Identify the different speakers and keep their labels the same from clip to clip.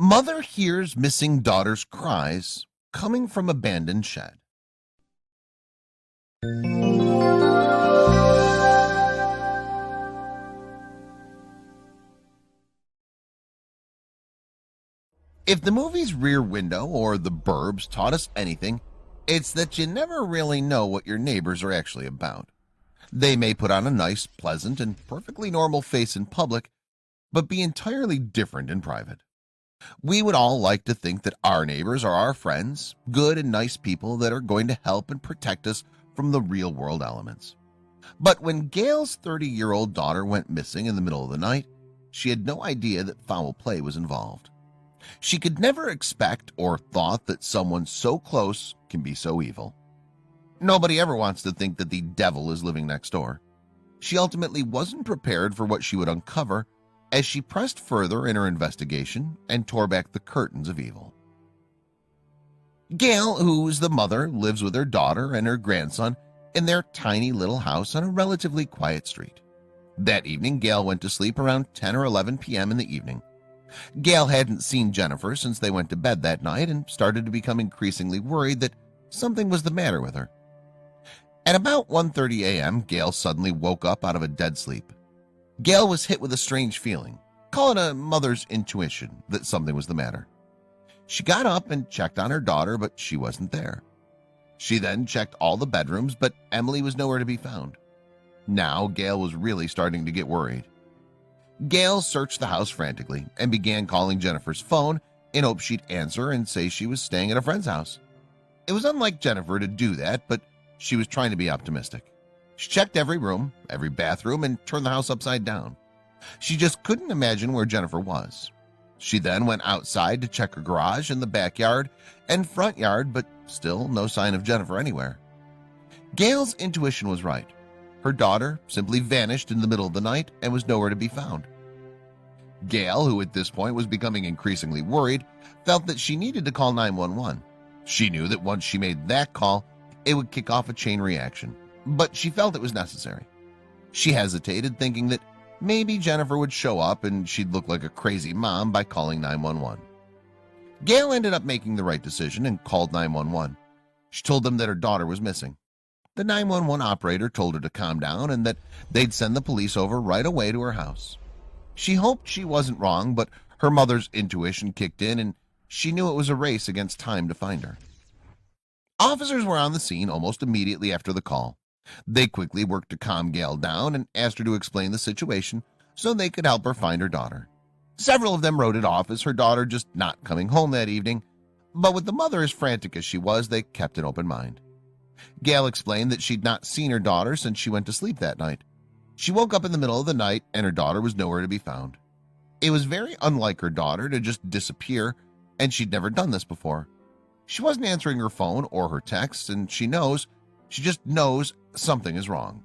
Speaker 1: Mother hears missing daughter's cries coming from abandoned shed. If the movie's Rear Window or The Burbs taught us anything, it's that you never really know what your neighbors are actually about. They may put on a nice, pleasant, and perfectly normal face in public, but be entirely different in private. We would all like to think that our neighbors are our friends, good and nice people that are going to help and protect us from the real-world elements. But when Gail's 30-year-old daughter went missing in the middle of the night, she had no idea that foul play was involved. She could never expect or thought that someone so close can be so evil. Nobody ever wants to think that the devil is living next door. She ultimately wasn't prepared for what she would uncover as she pressed further in her investigation and tore back the curtains of evil. Gail, who's the mother, lives with her daughter and her grandson in their tiny little house on a relatively quiet street. That evening, Gail went to sleep around 10 or 11 p.m. in the evening. Gail hadn't seen Jennifer since they went to bed that night and started to become increasingly worried that something was the matter with her. At about 1:30 a.m., Gail suddenly woke up out of a dead sleep. Gail was hit with a strange feeling, call it a mother's intuition, that something was the matter. She got up and checked on her daughter, but she wasn't there. She then checked all the bedrooms, but Emily was nowhere to be found. Now Gail was really starting to get worried. Gail searched the house frantically and began calling Jennifer's phone in hopes she'd answer and say she was staying at a friend's house. It was unlike Jennifer to do that, but she was trying to be optimistic. She checked every room, every bathroom, and turned the house upside down. She just couldn't imagine where Jennifer was. She then went outside to check her garage and the backyard and front yard, but still no sign of Jennifer anywhere. Gail's intuition was right. Her daughter simply vanished in the middle of the night and was nowhere to be found. Gail, who at this point was becoming increasingly worried, felt that she needed to call 911. She knew that once she made that call, it would kick off a chain reaction, but she felt it was necessary. She hesitated, thinking that maybe Jennifer would show up and she'd look like a crazy mom by calling 911. Gail ended up making the right decision and called 911. She told them that her daughter was missing. The 911 operator told her to calm down and that they'd send the police over right away to her house. She hoped she wasn't wrong, but her mother's intuition kicked in and she knew it was a race against time to find her. Officers were on the scene almost immediately after the call. They quickly worked to calm Gail down and asked her to explain the situation so they could help her find her daughter. Several of them wrote it off as her daughter just not coming home that evening, but with the mother as frantic as she was, they kept an open mind. Gail explained that she'd not seen her daughter since she went to sleep that night. She woke up in the middle of the night and her daughter was nowhere to be found. It was very unlike her daughter to just disappear, and she'd never done this before. She wasn't answering her phone or her texts, and she just knows something is wrong.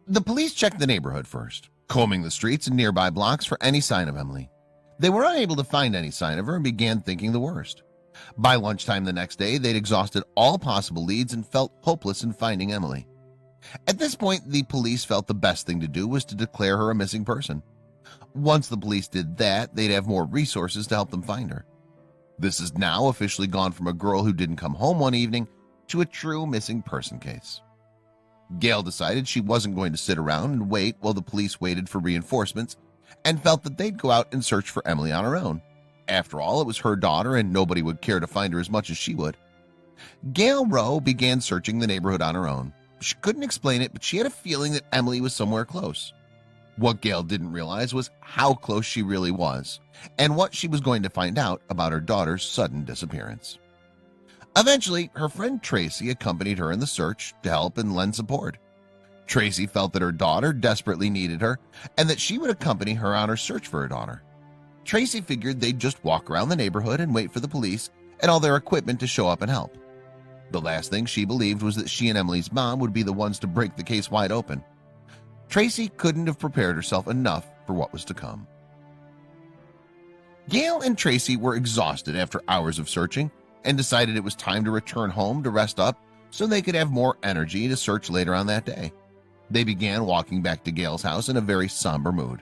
Speaker 1: The police checked the neighborhood first, combing the streets and nearby blocks for any sign of Emily. They were unable to find any sign of her and began thinking the worst. By lunchtime the next day, they'd exhausted all possible leads and felt hopeless in finding Emily. At this point, the police felt the best thing to do was to declare her a missing person. Once the police did that, they'd have more resources to help them find her. This has now officially gone from a girl who didn't come home one evening to a true missing person case. Gail decided she wasn't going to sit around and wait while the police waited for reinforcements and felt that they'd go out and search for Emily on her own. After all, it was her daughter and nobody would care to find her as much as she would. Gail Rowe began searching the neighborhood on her own. She couldn't explain it, but she had a feeling that Emily was somewhere close. What Gail didn't realize was how close she really was and what she was going to find out about her daughter's sudden disappearance. Eventually, her friend Tracy accompanied her in the search to help and lend support. Tracy felt that her daughter desperately needed her and that she would accompany her on her search for her daughter. Tracy figured they'd just walk around the neighborhood and wait for the police and all their equipment to show up and help. The last thing she believed was that she and Emily's mom would be the ones to break the case wide open. Tracy couldn't have prepared herself enough for what was to come. Gail and Tracy were exhausted after hours of searching and decided it was time to return home to rest up so they could have more energy to search later on that day. They began walking back to Gail's house in a very somber mood.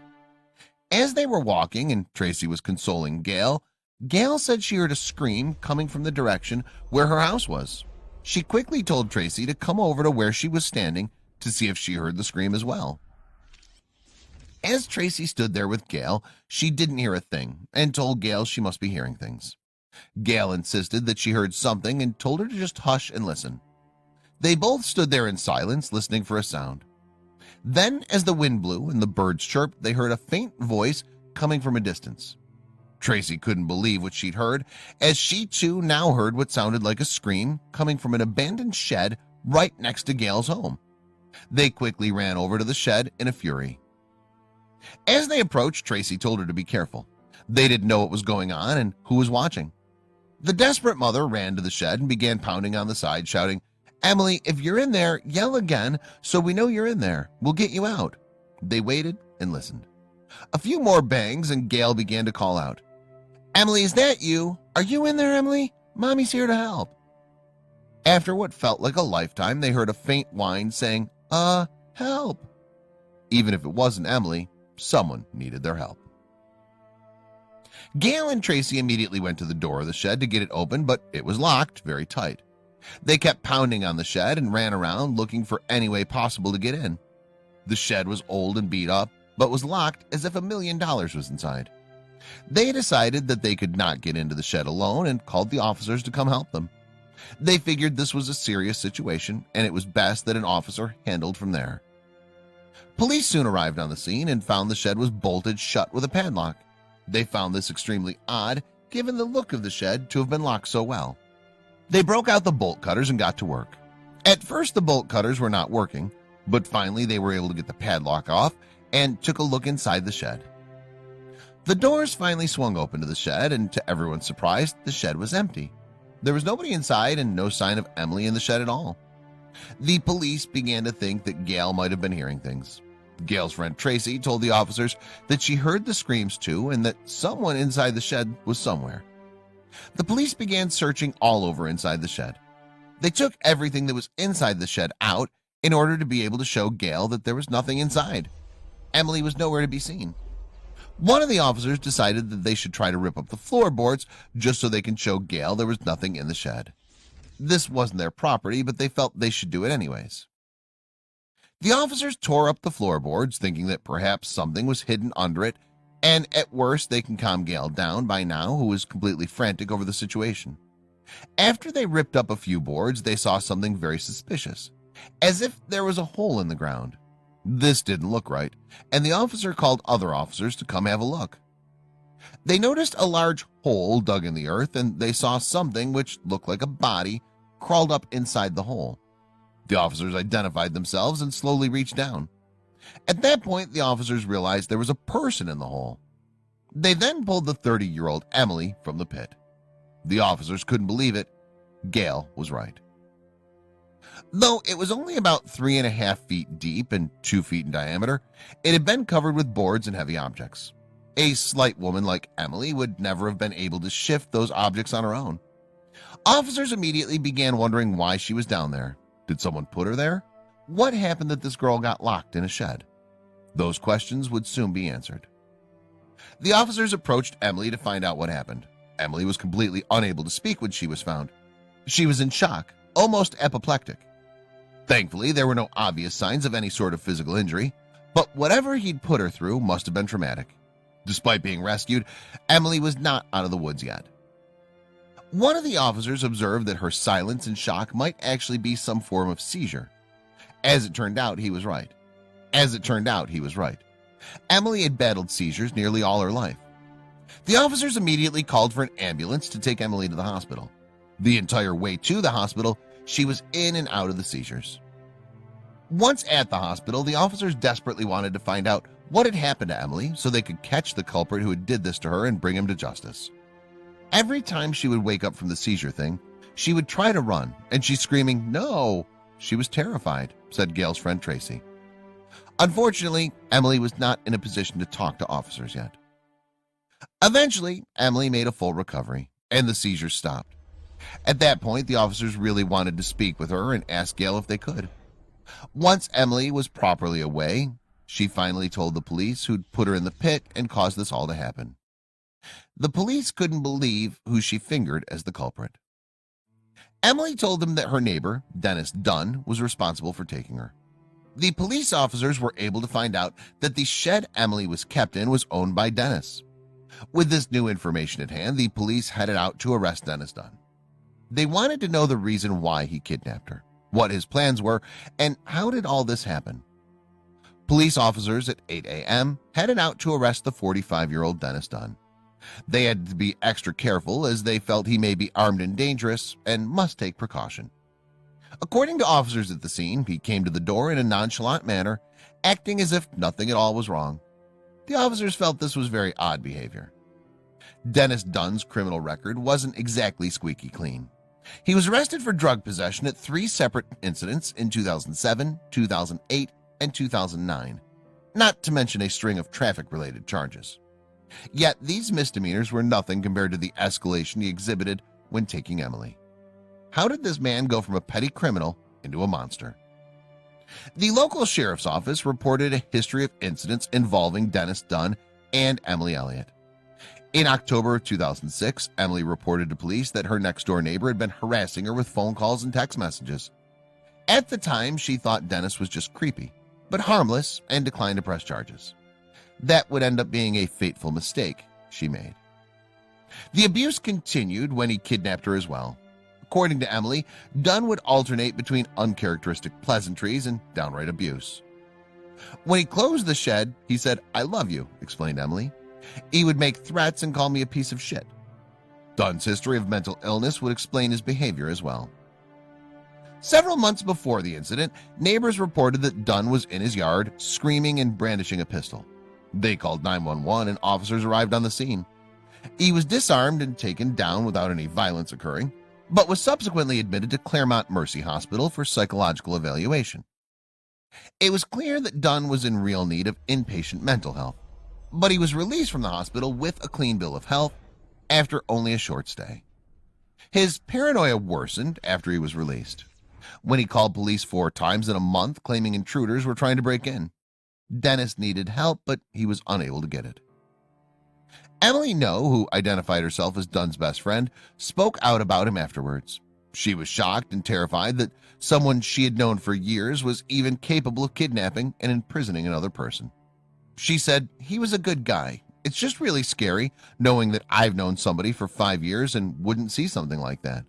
Speaker 1: As they were walking and Tracy was consoling Gail, Gail said she heard a scream coming from the direction where her house was. She quickly told Tracy to come over to where she was standing to see if she heard the scream as well. As Tracy stood there with Gail, she didn't hear a thing and told Gail she must be hearing things. Gail insisted that she heard something and told her to just hush and listen. They both stood there in silence, listening for a sound. Then, as the wind blew and the birds chirped, they heard a faint voice coming from a distance. Tracy couldn't believe what she'd heard, as she too now heard what sounded like a scream coming from an abandoned shed right next to Gail's home. They quickly ran over to the shed in a fury. As they approached, Tracy told her to be careful. They didn't know what was going on and who was watching. The desperate mother ran to the shed and began pounding on the side, shouting, "Emily, if you're in there, yell again so we know you're in there. We'll get you out." They waited and listened. A few more bangs and Gail began to call out, "Emily, is that you? Are you in there, Emily? Mommy's here to help." After what felt like a lifetime, they heard a faint whine saying, help." Even if it wasn't Emily, someone needed their help. Gail and Tracy immediately went to the door of the shed to get it open, but it was locked very tight. They kept pounding on the shed and ran around looking for any way possible to get in. The shed was old and beat up, but was locked as if $1 million was inside. They decided that they could not get into the shed alone and called the officers to come help them. They figured this was a serious situation and it was best that an officer handled from there. Police soon arrived on the scene and found the shed was bolted shut with a padlock. They found this extremely odd, given the look of the shed to have been locked so well. They broke out the bolt cutters and got to work. At first the bolt cutters were not working, but finally they were able to get the padlock off and took a look inside the shed. The doors finally swung open to the shed, and to everyone's surprise, the shed was empty. There was nobody inside and no sign of Emily in the shed at all. The police began to think that Gail might have been hearing things. Gail's friend Tracy told the officers that she heard the screams too and that someone inside the shed was somewhere. The police began searching all over inside the shed. They took everything that was inside the shed out in order to be able to show Gail that there was nothing inside. Emily was nowhere to be seen. One of the officers decided that they should try to rip up the floorboards just so they can show Gail there was nothing in the shed. This wasn't their property, but they felt they should do it anyways. The officers tore up the floorboards, thinking that perhaps something was hidden under it, and at worst they can calm Gail down by now, who was completely frantic over the situation. After they ripped up a few boards, they saw something very suspicious, as if there was a hole in the ground. This didn't look right, and the officer called other officers to come have a look. They noticed a large hole dug in the earth, and they saw something which looked like a body crawled up inside the hole. The officers identified themselves and slowly reached down. At that point, the officers realized there was a person in the hole. They then pulled the 30-year-old Emily from the pit. The officers couldn't believe it. Gail was right. Though it was only about 3.5 feet deep and 2 feet in diameter, it had been covered with boards and heavy objects. A slight woman like Emily would never have been able to shift those objects on her own. Officers immediately began wondering why she was down there. Did someone put her there? What happened that this girl got locked in a shed? Those questions would soon be answered. The officers approached Emily to find out what happened. Emily was completely unable to speak when she was found. She was in shock, almost apoplectic. Thankfully, there were no obvious signs of any sort of physical injury, but whatever he'd put her through must have been traumatic. Despite being rescued, Emily was not out of the woods yet. One of the officers observed that her silence and shock might actually be some form of seizure. As it turned out, he was right. Emily had battled seizures nearly all her life. The officers immediately called for an ambulance to take Emily to the hospital. The entire way to the hospital, she was in and out of the seizures. Once at the hospital, the officers desperately wanted to find out what had happened to Emily so they could catch the culprit who had did this to her and bring him to justice. Every time she would wake up from the seizure thing, she would try to run, and she's screaming, "No!" She was terrified, said Gail's friend Tracy. Unfortunately, Emily was not in a position to talk to officers yet. Eventually, Emily made a full recovery, and the seizures stopped. At that point, the officers really wanted to speak with her and ask Gail if they could. Once Emily was properly away, She finally told the police who'd put her in the pit and caused this all to happen. The police couldn't believe who she fingered as the culprit. Emily told them that her neighbor, Dennis Dunn, was responsible for taking her. The police officers were able to find out that the shed Emily was kept in was owned by Dennis. With this new information at hand, the police headed out to arrest Dennis Dunn. They wanted to know the reason why he kidnapped her, what his plans were, and how did all this happen. Police officers at 8 a.m. headed out to arrest the 45-year-old Dennis Dunn. They had to be extra careful as they felt he may be armed and dangerous and must take precaution. According to officers at the scene, he came to the door in a nonchalant manner, acting as if nothing at all was wrong. The officers felt this was very odd behavior. Dennis Dunn's criminal record wasn't exactly squeaky clean. He was arrested for drug possession at 3 separate incidents in 2007, 2008, and 2009, not to mention a string of traffic-related charges. Yet these misdemeanors were nothing compared to the escalation he exhibited when taking Emily. How did this man go from a petty criminal into a monster? The local sheriff's office reported a history of incidents involving Dennis Dunn and Emily Elliott. In October of 2006, Emily reported to police that her next-door neighbor had been harassing her with phone calls and text messages. At the time, she thought Dennis was just creepy, but harmless, and declined to press charges. That would end up being a fateful mistake she made. The abuse continued when he kidnapped her as well. According to Emily, Dunn would alternate between uncharacteristic pleasantries and downright abuse. When he closed the shed, he said, "I love you," explained Emily. He would make threats and call me a piece of shit. Dunn's history of mental illness would explain his behavior as well. Several months before the incident, neighbors reported that Dunn was in his yard, screaming and brandishing a pistol. They called 911 and officers arrived on the scene. He was disarmed and taken down without any violence occurring, but was subsequently admitted to Claremont Mercy Hospital for psychological evaluation. It was clear that Dunn was in real need of inpatient mental health, but he was released from the hospital with a clean bill of health after only a short stay. His paranoia worsened after he was released, when he called police 4 times in a month claiming intruders were trying to break in. Dennis needed help, but he was unable to get it. Emily No, who identified herself as Dunn's best friend, spoke out about him afterwards. She was shocked and terrified that someone she had known for years was even capable of kidnapping and imprisoning another person. She said, "He was a good guy. It's just really scary knowing that I've known somebody for 5 years and wouldn't see something like that."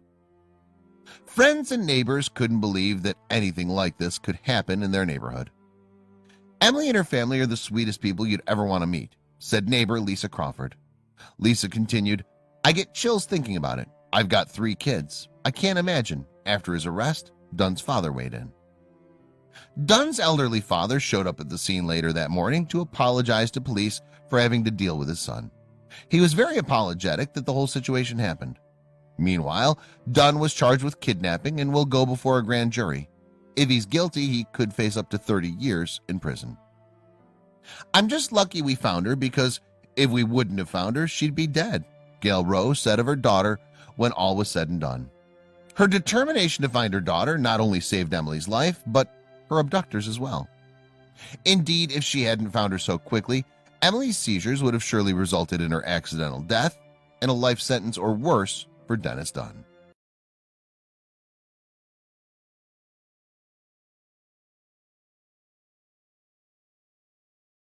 Speaker 1: Friends and neighbors couldn't believe that anything like this could happen in their neighborhood. "Emily and her family are the sweetest people you'd ever want to meet," said neighbor Lisa Crawford. Lisa continued, "I get chills thinking about it. I've got 3 kids. I can't imagine." After his arrest, Dunn's father weighed in. Dunn's elderly father showed up at the scene later that morning to apologize to police for having to deal with his son. He was very apologetic that the whole situation happened. Meanwhile, Dunn was charged with kidnapping and will go before a grand jury. If he's guilty, he could face up to 30 years in prison. "I'm just lucky we found her, because if we wouldn't have found her, she'd be dead," Gail Rose said of her daughter when all was said and done. Her determination to find her daughter not only saved Emily's life, but her abductors as well. Indeed, if she hadn't found her so quickly, Emily's seizures would have surely resulted in her accidental death and a life sentence or worse for Dennis Dunn.